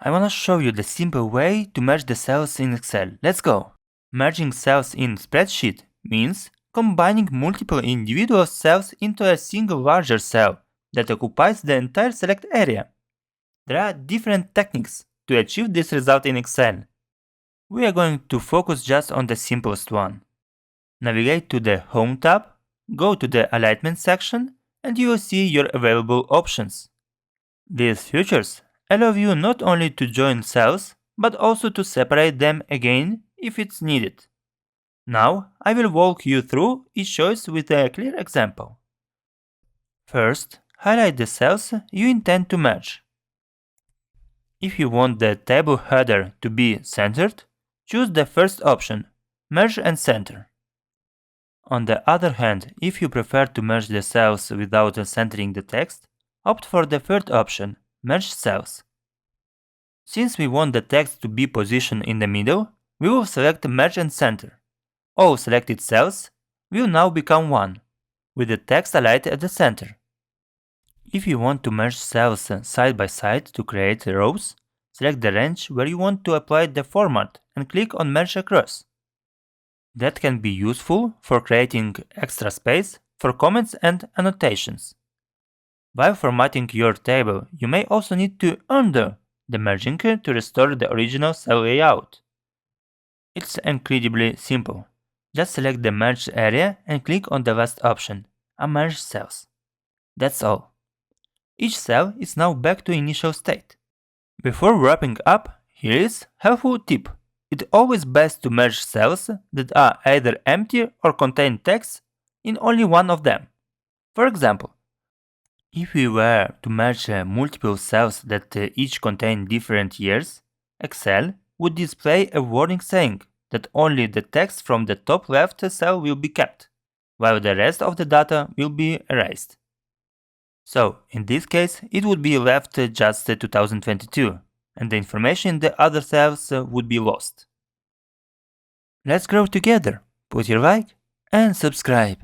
I wanna show you the simple way to merge the cells in Excel. Let's go! Merging cells in spreadsheet means combining multiple individual cells into a single larger cell that occupies the entire select area. There are different techniques to achieve this result in Excel. We are going to focus just on the simplest one. Navigate to the Home tab, go to the Alignment section, and you will see your available options. These features allow you not only to join cells, but also to separate them again if it's needed. Now, I will walk you through each choice with a clear example. First, highlight the cells you intend to merge. If you want the table header to be centered, choose the first option, Merge and Center. On the other hand, if you prefer to merge the cells without centering the text, opt for the third option, Merge Cells. Since we want the text to be positioned in the middle, we will select Merge and Center. All selected cells will now become one, with the text aligned at the center. If you want to merge cells side by side to create rows, select the range where you want to apply the format and click on Merge Across. That can be useful for creating extra space for comments and annotations. While formatting your table, you may also need to undo the merging to restore the original cell layout. It's incredibly simple. Just select the merged area and click on the last option, Unmerge Cells. That's all. Each cell is now back to initial state. Before wrapping up, here is a helpful tip. It's always best to merge cells that are either empty or contain text in only one of them. For example, if we were to merge multiple cells that each contain different years, Excel would display a warning saying that only the text from the top left cell will be kept, while the rest of the data will be erased. So, in this case, it would be left just 2022, and the information in the other cells would be lost. Let's grow together. Put your like and subscribe.